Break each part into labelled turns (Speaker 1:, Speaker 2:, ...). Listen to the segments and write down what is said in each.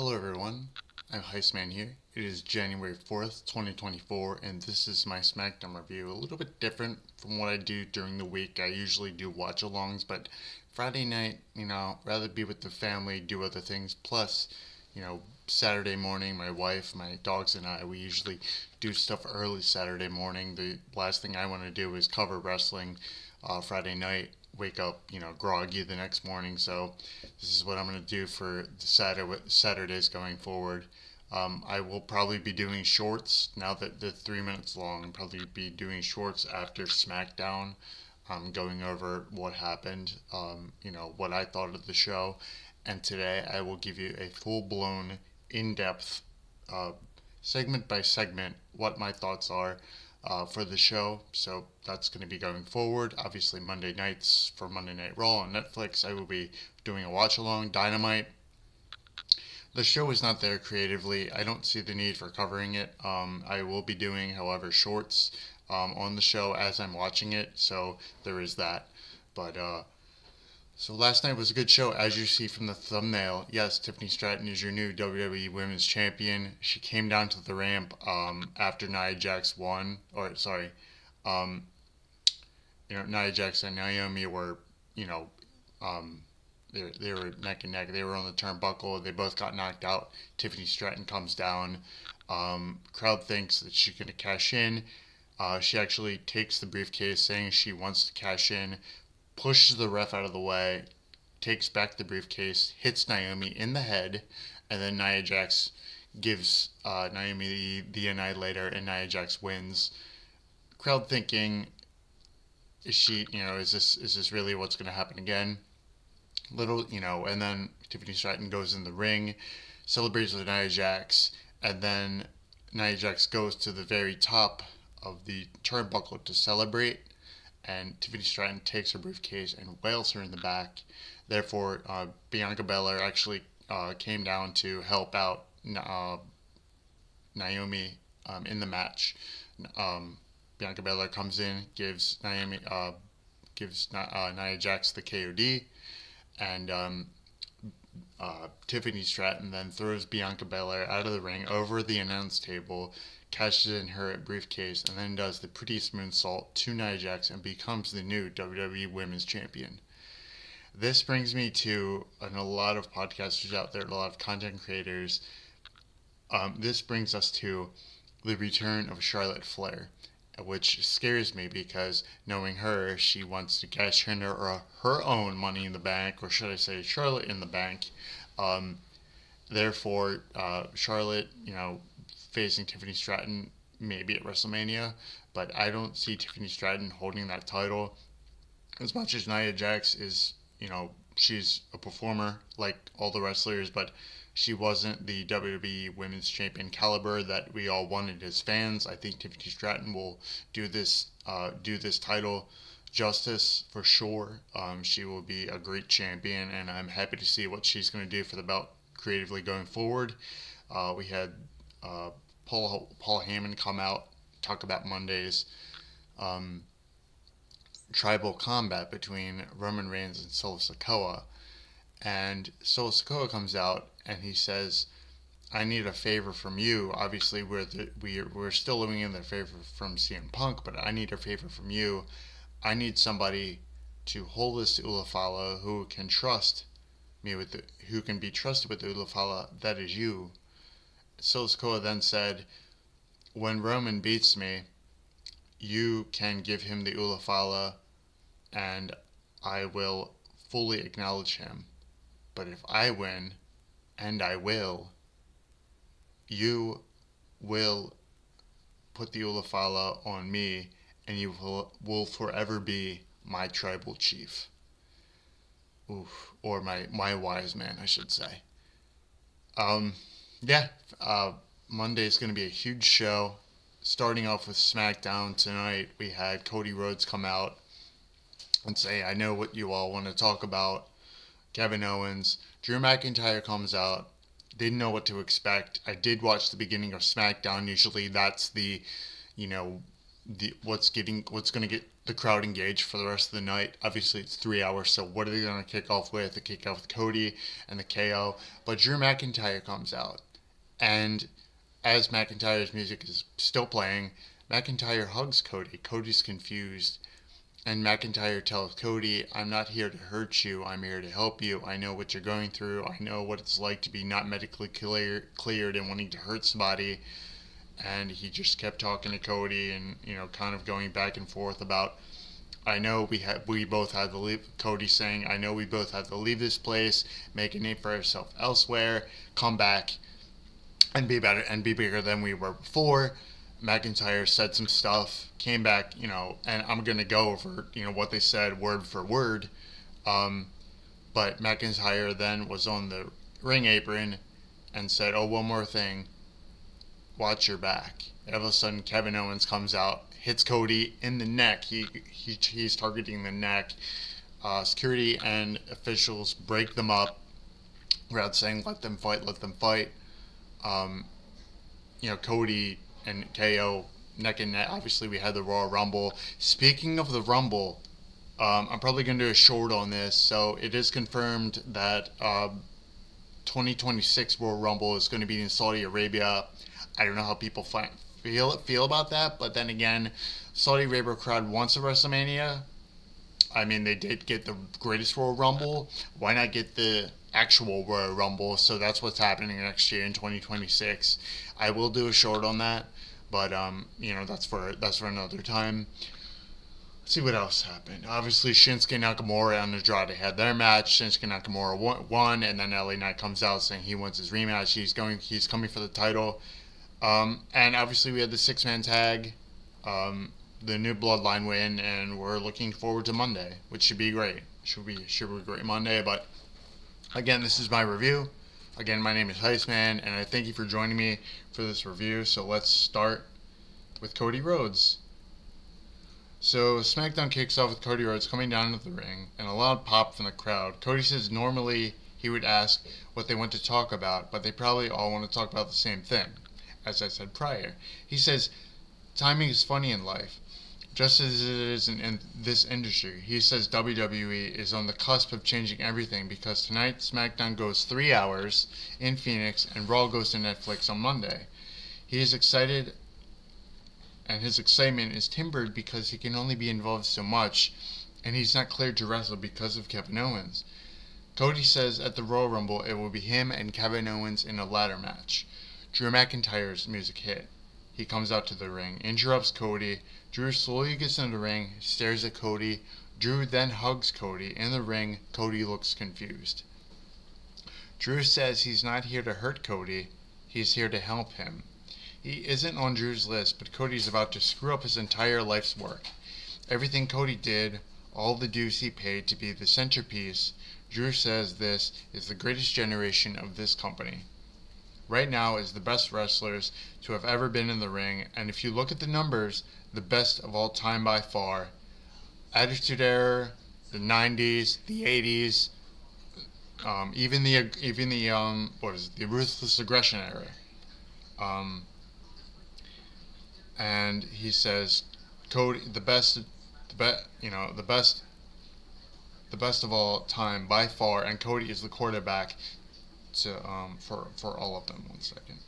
Speaker 1: Hello everyone, I'm Hei5man here. It is January 4th, 2024, and this is my Smackdown review. A little bit different from what I do during the week. I usually do watch-alongs, but Friday night, rather be with the family, do other things. Plus, Saturday morning, my wife, my dogs, and I, we usually do stuff early Saturday morning. The last thing I want to do is cover wrestling Friday night, wake up, groggy the next morning. So this is what I'm going to do for the Saturdays going forward. I will probably be doing shorts now that they're 3 minutes long. I'll probably be doing shorts after SmackDown, going over what happened, what I thought of the show. And today I will give you a full blown, in depth, segment by segment, what my thoughts are for the show. So that's going to be going forward. Obviously, Monday nights for Monday Night Raw on Netflix, I will be doing a watch along. Dynamite. The show is not there creatively. I don't see the need for covering it. I will be doing, however, shorts on the show as I'm watching it. So there is that. But so last night was a good show, as you see from the thumbnail. Yes, Tiffany Stratton is your new WWE Women's Champion. She came down to the ramp after Nia Jax won, um, Nia Jax and Naomi were, they were neck and neck. They were on the turnbuckle. They both got knocked out. Tiffany Stratton comes down. Crowd thinks that she's gonna cash in. She actually takes the briefcase, saying she wants to cash in, pushes the ref out of the way, takes back the briefcase, hits Naomi in the head, and then Nia Jax gives Naomi the annihilator, and Nia Jax wins. Crowd thinking, is this really what's going to happen again? And then Tiffany Stratton goes in the ring, celebrates with Nia Jax, and then Nia Jax goes to the very top of the turnbuckle to celebrate, and Tiffany Stratton takes her briefcase and wails her in the back. Therefore, Bianca Belair actually came down to help out Naomi in the match. Bianca Belair comes in, gives Nia Jax the KOD, and Tiffany Stratton then throws Bianca Belair out of the ring over the announce table, cashes in her briefcase, and then does the prettiest moonsault to Nia Jax and becomes the new WWE Women's Champion. This brings me to a lot of podcasters out there, a lot of content creators. This brings us to the return of Charlotte Flair, which scares me because knowing her, she wants to cash in her own Money in the Bank, or should I say Charlotte in the Bank. Therefore, Charlotte, facing Tiffany Stratton maybe at WrestleMania, but I don't see Tiffany Stratton holding that title. As much as Nia Jax is, she's a performer like all the wrestlers, but she wasn't the WWE Women's Champion caliber that we all wanted as fans. I think Tiffany Stratton will do this title justice for sure. She will be a great champion, and I'm happy to see what she's going to do for the belt creatively going forward. We had Paul Heyman come out, talk about Monday's tribal combat between Roman Reigns and Solo Sikoa. And Solo Sikoa comes out and he says, I need a favor from you. Obviously, we're still living in the favor from CM Punk, but I need a favor from you. I need somebody to hold this to Ulafala who can trust me who can be trusted with the Ulafala. That is you. Solo Sikoa then said, when Roman beats me, you can give him the Ulafala, and I will fully acknowledge him. But if I win, and I will, you will put the Ulafala on me, and you will forever be my tribal chief. Oof, or my wise man, I should say. Monday's going to be a huge show. Starting off with SmackDown tonight, we had Cody Rhodes come out and say, I know what you all want to talk about. Kevin Owens. Drew McIntyre comes out. Didn't know what to expect. I did watch the beginning of SmackDown. Usually that's what's going to get the crowd engaged for the rest of the night. Obviously, it's 3 hours, so what are they going to kick off with? They kick off with Cody and the KO. But Drew McIntyre comes out. And as McIntyre's music is still playing, McIntyre hugs Cody. Cody's confused. And McIntyre tells Cody, I'm not here to hurt you. I'm here to help you. I know what you're going through. I know what it's like to be not medically cleared and wanting to hurt somebody. And he just kept talking to Cody and, kind of going back and forth about, I know we both had to leave. Cody saying, I know we both have to leave this place, make a name for ourselves elsewhere, come back and be better and be bigger than we were before. McIntyre said some stuff, came back, and I'm going to go over, what they said word for word. But McIntyre then was on the ring apron and said, oh, one more thing. Watch your back. And all of a sudden, Kevin Owens comes out, hits Cody in the neck. He's targeting the neck. Security and officials break them up. Without saying, let them fight, let them fight. Cody and KO neck and neck. Obviously, we had the Royal Rumble. Speaking of the Rumble, I'm probably going to do a short on this. So it is confirmed that 2026 Royal Rumble is going to be in Saudi Arabia. I don't know how people feel about that, but then again, Saudi Arabia crowd wants a WrestleMania. I mean, they did get the greatest Royal Rumble. Why not get the actual Royal Rumble? So that's what's happening next year in 2026. I will do a short on that, but that's for another time. Let's see what else happened. Obviously, Shinsuke Nakamura and Andrade had their match. Shinsuke Nakamura won, and then LA Knight comes out saying he wants his rematch. He's coming for the title. And obviously we had the 6-man tag, the new Bloodline win, and we're looking forward to Monday, which should be great. Should be a great Monday. But again, this is my review. Again, my name is Hei5man, and I thank you for joining me for this review. So let's start with Cody Rhodes. So SmackDown kicks off with Cody Rhodes coming down into the ring, and a loud pop from the crowd. Cody says normally he would ask what they want to talk about, but they probably all want to talk about the same thing. As I said prior, he says, timing is funny in life, just as it is in this industry. He says WWE is on the cusp of changing everything because tonight SmackDown goes 3 hours in Phoenix and Raw goes to Netflix on Monday. He is excited, and his excitement is tempered because he can only be involved so much, and he's not cleared to wrestle because of Kevin Owens. Cody says at the Royal Rumble it will be him and Kevin Owens in a ladder match. Drew McIntyre's music hit. He comes out to the ring, interrupts Cody. Drew slowly gets in the ring, stares at Cody. Drew then hugs Cody. In the ring, Cody looks confused. Drew says he's not here to hurt Cody. He's here to help him. He isn't on Drew's list, but Cody's about to screw up his entire life's work. Everything Cody did, all the dues he paid to be the centerpiece, Drew says this is the greatest generation of this company. Right now is the best wrestlers to have ever been in the ring, and if you look at the numbers, the best of all time by far. Attitude Era, the 90s, the 80s, even the the Ruthless Aggression era. And he says, Cody, the best of all time by far, and Cody is the quarterback for all of them. 1 second.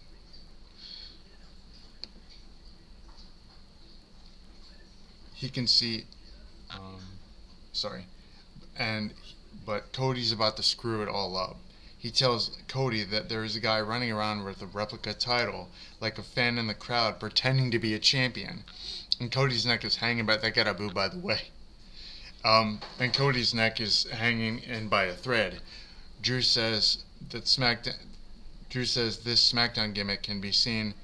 Speaker 1: He can see, but Cody's about to screw it all up. He tells Cody that there is a guy running around with a replica title, like a fan in the crowd, pretending to be a champion. And Cody's neck is hanging by, that got a boo, by the way. And Cody's neck is hanging in by a thread. Drew says this SmackDown gimmick can be seen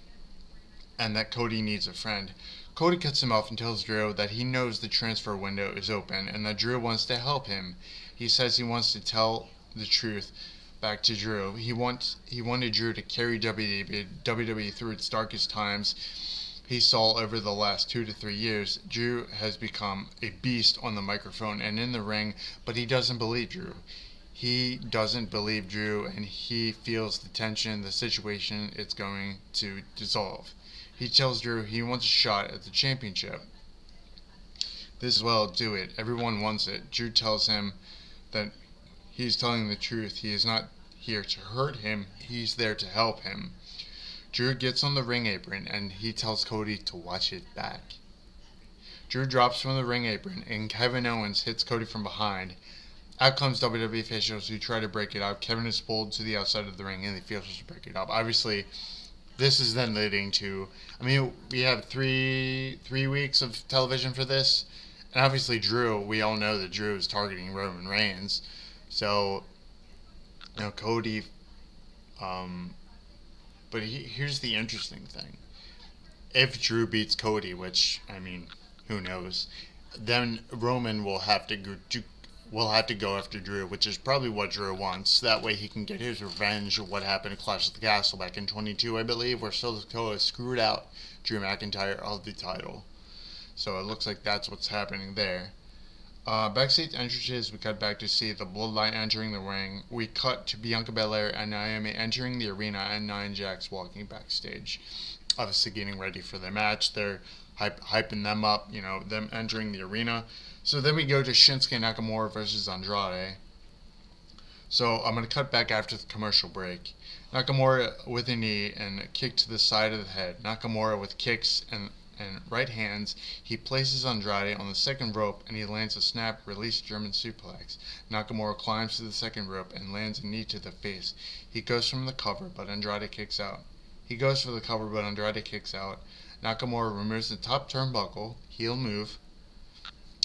Speaker 1: and that Cody needs a friend. Cody cuts him off and tells Drew that he knows the transfer window is open and that Drew wants to help him. He says he wants to tell the truth back to Drew. He wanted Drew to carry WWE through its darkest times. He saw over the last 2 to 3 years, Drew has become a beast on the microphone and in the ring, but he doesn't believe Drew. He doesn't believe Drew, and he feels the tension, the situation, it's going to dissolve. He tells Drew he wants a shot at the championship. This is well, do it. Everyone wants it. Drew tells him that he's telling the truth. He is not here to hurt him. He's there to help him. Drew gets on the ring apron and he tells Cody to watch his back. Drew drops from the ring apron and Kevin Owens hits Cody from behind. Out comes WWE officials who try to break it up. Kevin is pulled to the outside of the ring and the officials break it up. Obviously, this is then leading to, we have three weeks of television for this. And obviously Drew, we all know that Drew is targeting Roman Reigns. So, Cody, but here's the interesting thing. If Drew beats Cody, which, who knows, then Roman will have to go after Drew, which is probably what Drew wants. That way he can get his revenge of what happened at Clash of the Castle back in 22, I believe, where Sikoa screwed out Drew McIntyre of the title. So it looks like that's what's happening there. Backstage entrances, we cut back to see the Bloodline entering the ring. We cut to Bianca Belair and Naomi entering the arena and Nia Jax walking backstage. Obviously getting ready for their match. They're hyping them up, them entering the arena. So then we go to Shinsuke Nakamura versus Andrade. So I'm going to cut back after the commercial break. Nakamura with a knee and a kick to the side of the head. Nakamura with kicks and right hands, he places Andrade on the second rope and he lands a snap release German suplex. Nakamura climbs to the second rope and lands a knee to the face. He goes from the cover, but Andrade kicks out. Nakamura removes the top turnbuckle, heel move,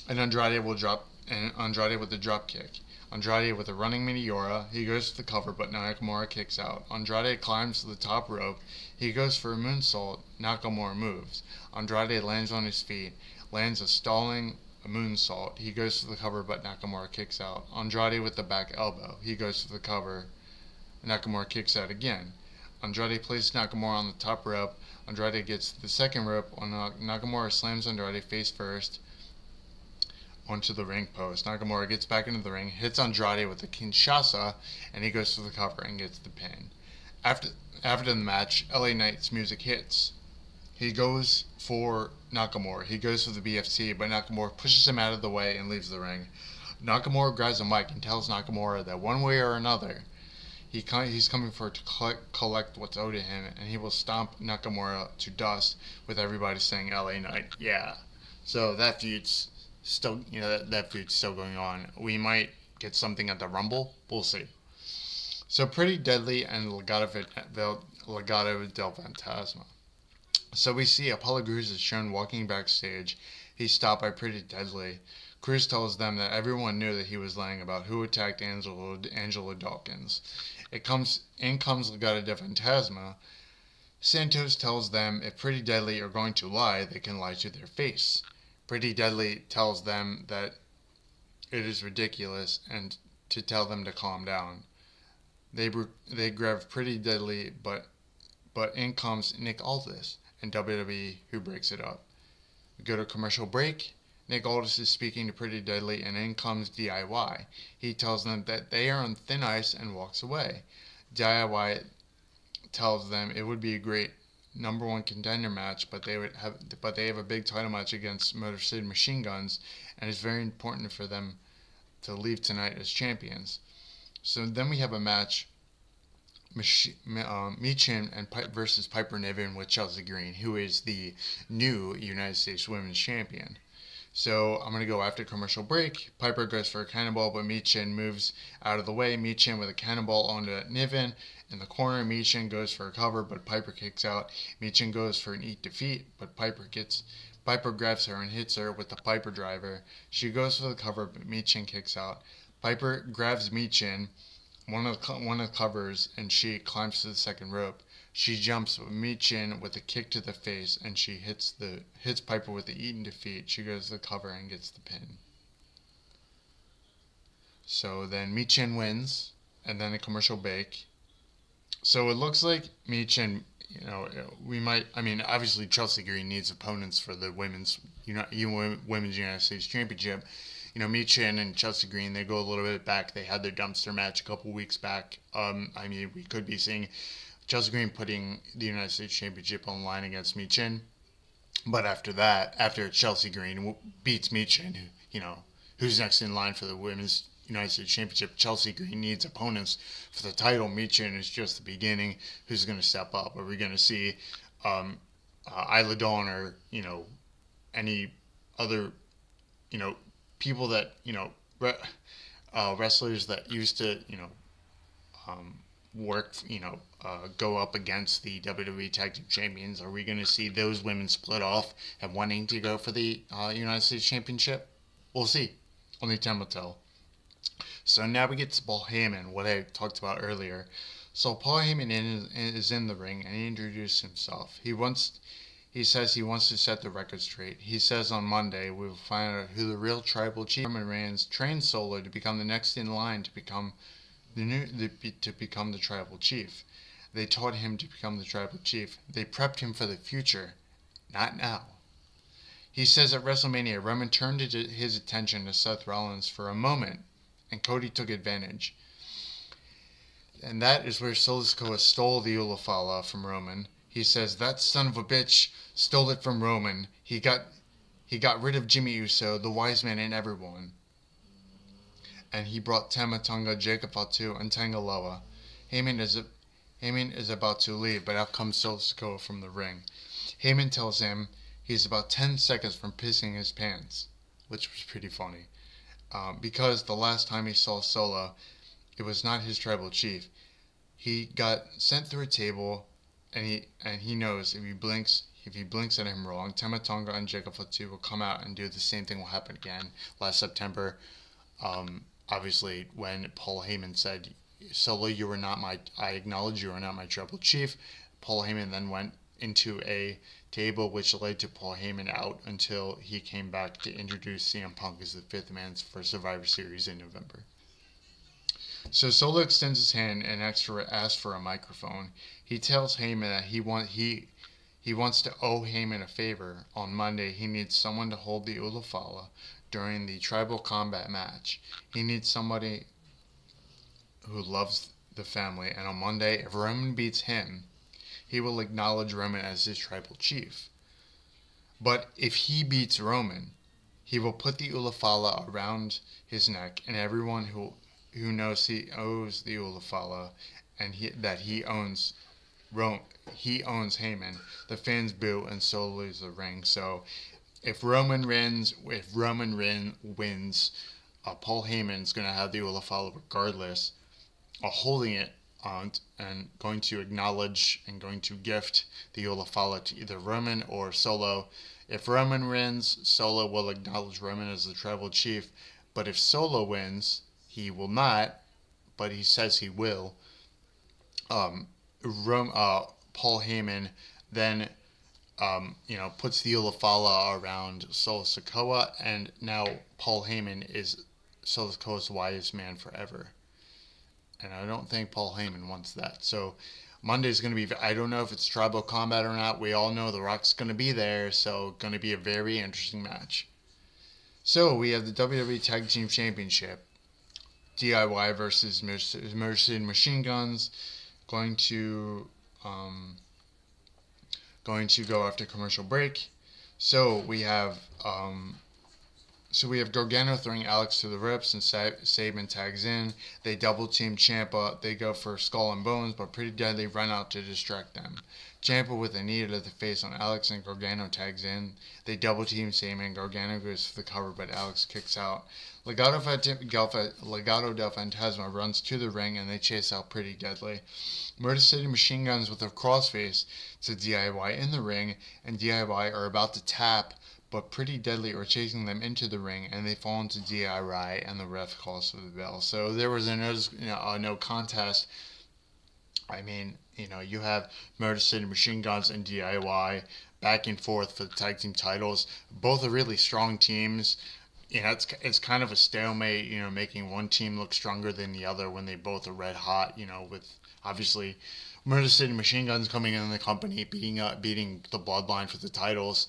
Speaker 1: and Andrade with the drop kick. Andrade with a running Meteora. He goes to the cover, but Nakamura kicks out. Andrade climbs to the top rope. He goes for a moonsault. Nakamura moves. Andrade lands on his feet, lands a stalling moonsault. He goes to the cover, but Nakamura kicks out. Andrade with the back elbow. He goes to the cover. Nakamura kicks out again. Andrade places Nakamura on the top rope. Andrade gets to the second rope. Nakamura slams Andrade face first onto the ring post. Nakamura gets back into the ring, hits Andrade with a Kinshasa, and he goes to the cover and gets the pin. After the match, LA Knight's music hits. He goes for Nakamura. He goes for the BFC, but Nakamura pushes him out of the way and leaves the ring. Nakamura grabs a mic and tells Nakamura that one way or another, he's coming to collect what's owed to him, and he will stomp Nakamura to dust with everybody saying LA Knight, yeah. So that feud's still, that feud's still going on. We might get something at the Rumble. We'll see. So Pretty Deadly and Legado del Fantasma. So we see Apollo Crews is shown walking backstage. He's stopped by Pretty Deadly. Crews tells them that everyone knew that he was lying about who attacked Angelo Dawkins. In comes Legado del Fantasma. Santos tells them if Pretty Deadly are going to lie, they can lie to their face. Pretty Deadly tells them that it is ridiculous and to tell them to calm down. They grab Pretty Deadly, but in comes Nick Aldis and WWE, who breaks it up. We go to commercial break. Nick Aldis is speaking to Pretty Deadly, and in comes DIY. He tells them that they are on thin ice and walks away. DIY tells them it would be a great number one contender match, but they have a big title match against Motor City Machine Guns, and it's very important for them to leave tonight as champions. So then we have a match, Michin versus Piper Niven with Chelsea Green, who is the new United States Women's Champion. So I'm going to go after commercial break. Piper goes for a cannonball, but Michin moves out of the way. Michin with a cannonball onto Niven. In the corner, Michin goes for a cover, but Piper kicks out. Michin goes for an eat defeat, but Piper grabs her and hits her with the Piper driver. She goes for the cover, but Michin kicks out. Piper grabs Michin, one of the covers, and she climbs to the second rope. She jumps Michin with a kick to the face, and she hits Piper with the eat and defeat. She goes to the cover and gets the pin. So then Michin wins, and then a commercial break. So it looks like Michin, obviously Chelsea Green needs opponents for the women's United States Championship. Michin and Chelsea Green, they go a little bit back. They had their dumpster match a couple weeks back. We could be seeing Chelsea Green putting the United States Championship on the line against Michin. But after that, after Chelsea Green beats Michin, who's next in line for the women's United States Championship, Chelsea Green needs opponents for the title. Michin is just the beginning. Who's going to step up? Are we going to see Isla Dawn or any other people that wrestlers that used to work go up against the WWE Tag Team Champions? Are we going to see those women split off and wanting to go for the United States Championship? We'll see. Only time will tell. So now we get to Paul Heyman, what I talked about earlier. So Paul Heyman is in the ring and he introduced himself. He says he wants to set the record straight. He says on Monday we will find out who the real tribal chief. Roman Reigns trained Solo to become the next in line to become the tribal chief. They taught him to become the tribal chief. They prepped him for the future, not now. He says at WrestleMania, Roman turned his attention to Seth Rollins for a moment, and Cody took advantage. And that is where Solo Sikoa stole the Ulafala from Roman. He says, that son of a bitch stole it from Roman. He got rid of Jimmy Uso, the wise man, and everyone. And he brought Tama Tonga, Jacob Fatu, and Tangaloa. Heyman is about to leave, but out comes Solo Sikoa from the ring. Heyman tells him he's about 10 seconds from pissing his pants, which was pretty funny. Because the last time he saw Solo, it was not his tribal chief. He got sent through a table, and he knows if he blinks at him wrong, Tama Tonga and Jacob Fatu will come out and do the same thing will happen again. Last September, obviously, when Paul Heyman said, Solo, I acknowledge you are not my tribal chief. Paul Heyman then went into a table which led to Paul Heyman out until he came back to introduce CM Punk as the fifth man for Survivor Series in November. So Solo extends his hand and asks for a microphone. He tells Heyman that he wants to owe Heyman a favor. On Monday, he needs someone to hold the Ulafala during the tribal combat match. He needs somebody who loves the family, and on Monday, if Roman beats him, he will acknowledge Roman as his tribal chief. But if he beats Roman, he will put the Ulafala around his neck, and everyone who knows he owes the Ulafala and that he owns Heyman, the fans boo and Solo leaves the ring. So if Roman wins, Paul Heyman's going to have the Ulafala regardless, holding it and going to acknowledge and going to gift the Ulafala to either Roman or Solo. If Roman wins, Solo will acknowledge Roman as the tribal chief. But if Solo wins, he will not, but he says he will. Paul Heyman then puts the Ulafala around Solo Sikoa, and now Paul Heyman is Solo Sikoa's wisest man forever. And I don't think Paul Heyman wants that. So Monday's going to be, I don't know if it's tribal combat or not. We all know The Rock's going to be there, so going to be a very interesting match. So we have the WWE Tag Team Championship. DIY versus Mercy Machine Guns. Going to go after commercial break. So we have Gargano throwing Alex to the ropes, and Saban tags in. They double team Ciampa. They go for Skull and Bones, but Pretty Deadly run out to distract them. Ciampa with a knee to the face on Alex, and Gargano tags in. They double team Saban. Gargano goes for the cover, but Alex kicks out. Legado del Fantasma runs to the ring, and they chase out Pretty Deadly. Murder City Machine Guns with a crossface to DIY in the ring, and DIY are about to tap, but Pretty Deadly are chasing them into the ring, and they fall into DIY, and the ref calls for the bell. So there was a no contest. I mean, you have Murder City Machine Guns and DIY back and forth for the tag team titles. Both are really strong teams. It's kind of a stalemate, making one team look stronger than the other when they both are red hot, with obviously Murder City Machine Guns coming in the company, beating the Bloodline for the titles.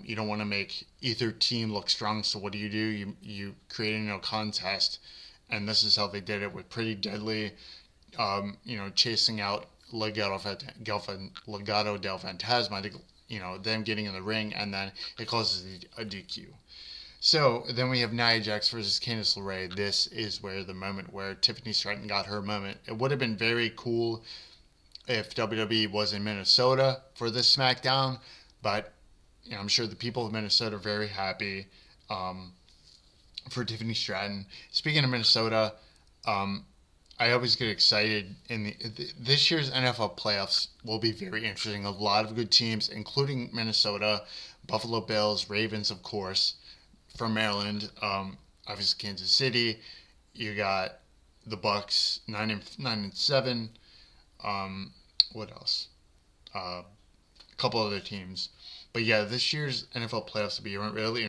Speaker 1: You don't want to make either team look strong, so what do? You create a no contest, and this is how they did it with Pretty Deadly, chasing out Legado del Fantasma to, them getting in the ring, and then it causes a DQ. So then we have Nia Jax versus Candice LeRae. This is where the moment where Tiffany Stratton got her moment. It would have been very cool if WWE was in Minnesota for this SmackDown, but I'm sure the people of Minnesota are very happy for Tiffany Stratton. Speaking of Minnesota, I always get excited. This year's NFL playoffs will be very interesting. A lot of good teams, including Minnesota, Buffalo Bills, Ravens, of course, from Maryland. Obviously, Kansas City. You got the Bucks, 9-7. What else? A couple other teams. But yeah, this year's NFL playoffs will be really